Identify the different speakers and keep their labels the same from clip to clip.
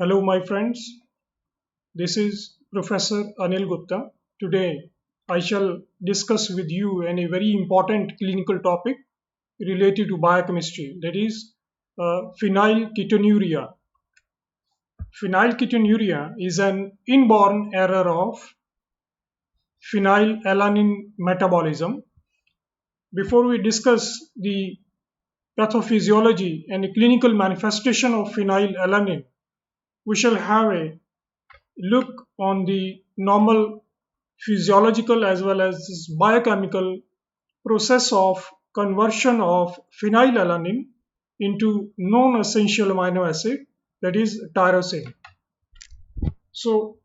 Speaker 1: Hello, my friends. This is Professor Anil Gupta. Today, I shall discuss with you a very important clinical topic related to biochemistry, that is, phenylketonuria. Phenylketonuria is an inborn error of phenylalanine metabolism. Before we discuss the pathophysiology and clinical manifestation of phenylalanine, we shall have a look on the normal physiological as well as biochemical process of conversion of phenylalanine into non-essential amino acid, that is tyrosine. So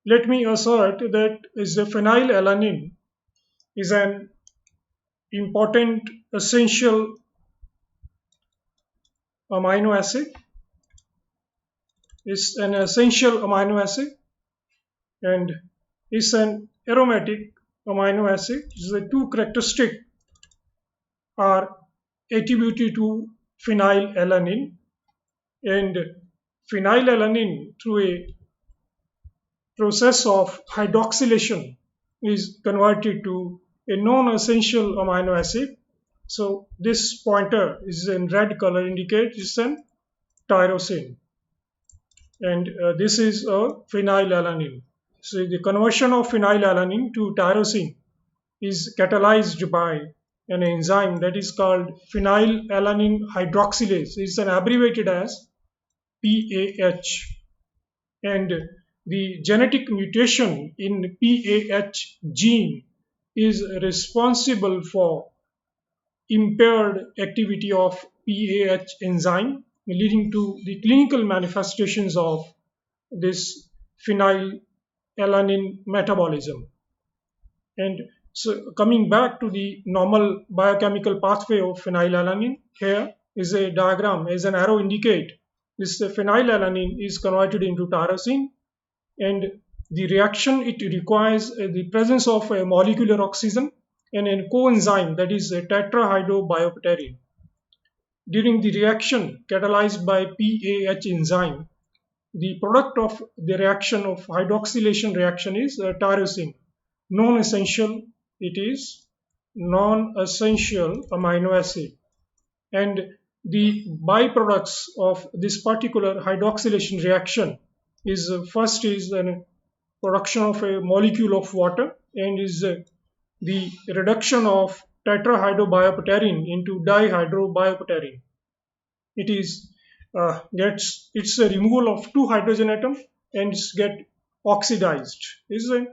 Speaker 1: let me assert that is the phenylalanine is an important essential amino acid, is an essential amino acid, and is an aromatic amino acid. The two characteristics are attributed to phenylalanine, and phenylalanine through a process of hydroxylation is converted to a non-essential amino acid. So this pointer is in red color, indicates it's an tyrosine, and this is a phenylalanine. So the conversion of phenylalanine to tyrosine is catalyzed by an enzyme that is called phenylalanine hydroxylase. It's an abbreviated as PAH, and the genetic mutation in PAH gene is responsible for impaired activity of PAH enzyme, leading to the clinical manifestations of this phenylalanine metabolism. And so coming back to the normal biochemical pathway of phenylalanine, here is a diagram as an arrow indicate this phenylalanine is converted into tyrosine, and the reaction it requires the presence of a molecular oxygen and a coenzyme, that is a tetrahydrobiopterin. During the reaction catalyzed by PAH enzyme, the product of the reaction of hydroxylation reaction is tyrosine. Non-essential, it is non-essential amino acid, and the byproducts of this particular hydroxylation reaction is first is the production of a molecule of water, and is the reduction of tetrahydrobiopterin into dihydrobiopterin. It is gets it's a removal of two hydrogen atom and it's get oxidized. This is a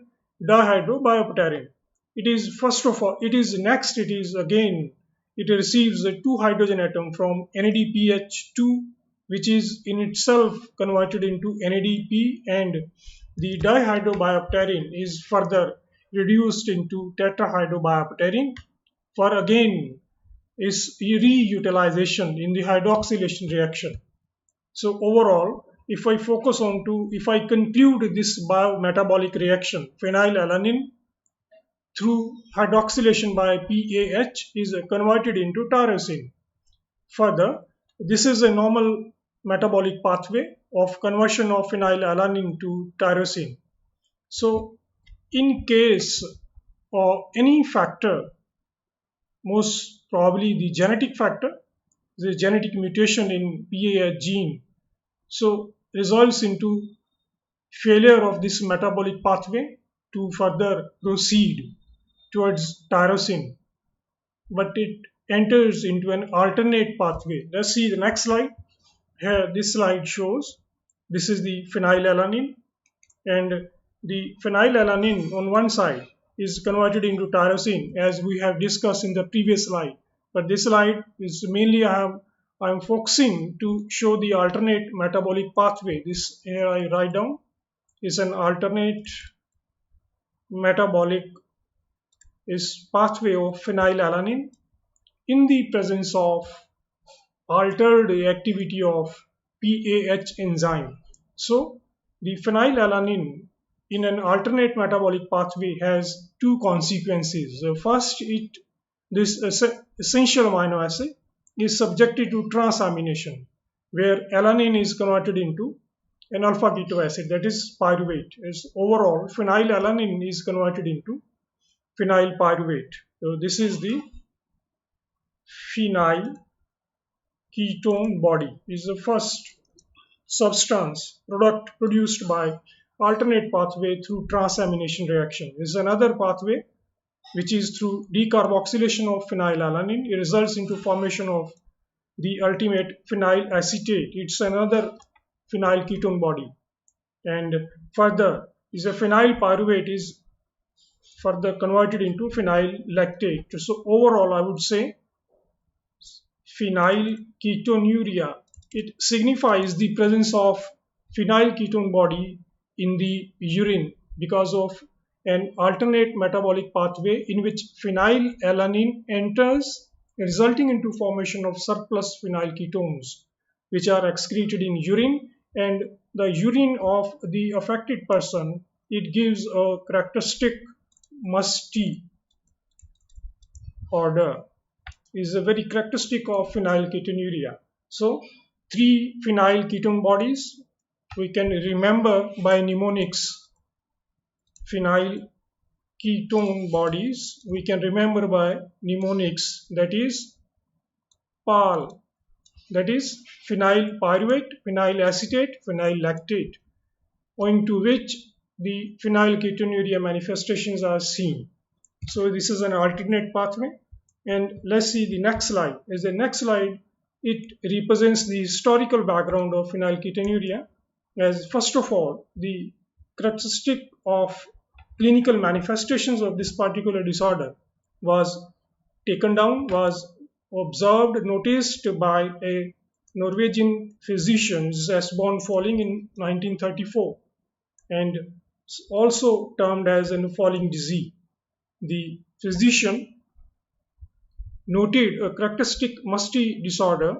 Speaker 1: dihydrobiopterin. It is first of all, it is next, it is again, it receives a two hydrogen atom from NADPH2, which is in itself converted into NADP, and the dihydrobiopterin is further reduced into tetrahydrobiopterin for again is reutilization in the hydroxylation reaction. So overall, if I focus on to, if I conclude this biometabolic reaction, phenylalanine through hydroxylation by PAH is converted into tyrosine. Further, this is a normal metabolic pathway of conversion of phenylalanine to tyrosine. So in case of any factor, most probably the genetic factor, the genetic mutation in PAH gene, so results into failure of this metabolic pathway to further proceed towards tyrosine, but it enters into an alternate pathway. Let's see the next slide. Here this slide shows this is the phenylalanine, and the phenylalanine on one side is converted into tyrosine as we have discussed in the previous slide, but this slide is mainly I'm focusing to show the alternate metabolic pathway. This here I write down is an alternate metabolic is pathway of phenylalanine in the presence of altered activity of PAH enzyme. So the phenylalanine in an alternate metabolic pathway has two consequences. First, this essential amino acid is subjected to transamination, where alanine is converted into an alpha keto acid, that is pyruvate. As overall, phenylalanine is converted into phenyl pyruvate. So this is the phenyl ketone body. Is the first substance product produced by alternate pathway through transamination reaction. Is another pathway which is through decarboxylation of phenylalanine. It results into formation of the ultimate phenyl acetate. It's another phenyl ketone body. And further is a phenyl pyruvate is further converted into phenyl lactate. So overall, I would say phenyl ketonuria. It signifies the presence of phenyl ketone body in the urine because of an alternate metabolic pathway in which phenylalanine enters, resulting into formation of surplus phenyl ketones, which are excreted in urine. And the urine of the affected person, it gives a characteristic musty odor, is a very characteristic of phenylketonuria. So three phenyl ketone bodies we can remember by mnemonics. Phenyl ketone bodies we can remember by mnemonics, that is PAL, that is phenyl pyruvate, phenyl acetate, phenyl lactate, owing to which the phenylketonuria manifestations are seen. So this is an alternate pathway. And let's see the next slide. As the next slide, it represents the historical background of phenylketonuria. As first of all, the characteristic of clinical manifestations of this particular disorder was taken down, was observed, noticed by a Norwegian physician, Esbon Falling, in 1934, and also termed as a falling disease. The physician noted a characteristic musty disorder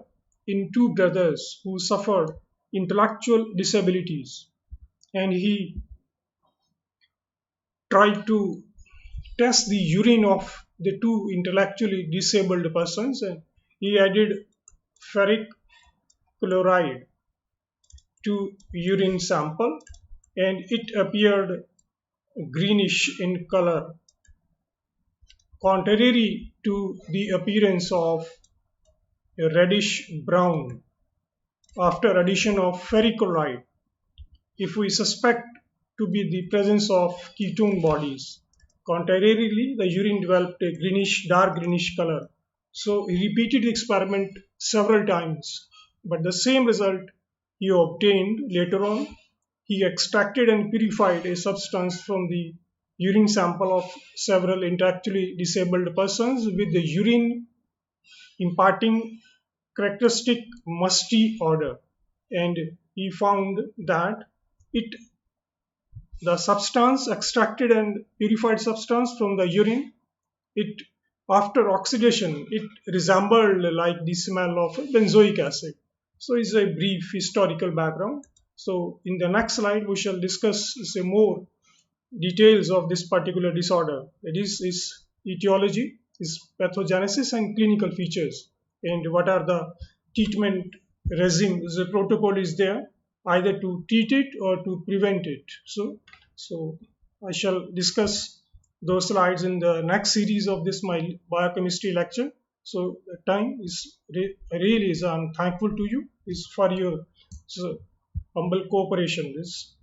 Speaker 1: in two brothers who suffered intellectual disabilities, and he tried to test the urine of the two intellectually disabled persons, and he added ferric chloride to urine sample, and it appeared greenish in color, contrary to the appearance of a reddish brown after addition of ferric chloride, if we suspect to be the presence of ketone bodies. Contrarily, the urine developed a greenish, dark greenish color. So he repeated the experiment several times, but the same result he obtained later on. He extracted and purified a substance from the urine sample of several intellectually disabled persons, with the urine imparting characteristic musty odor. And he found that it the substance extracted and purified substance from the urine, it after oxidation it resembled like the smell of benzoic acid. So it's a brief historical background. So in the next slide we shall discuss say more details of this particular disorder. It is its etiology, its pathogenesis and clinical features, and what are the treatment regime. The protocol is there either to treat it or to prevent it. So I shall discuss those slides in the next series of this my biochemistry lecture. So the time is really is I'm thankful to you is for your so, humble cooperation. This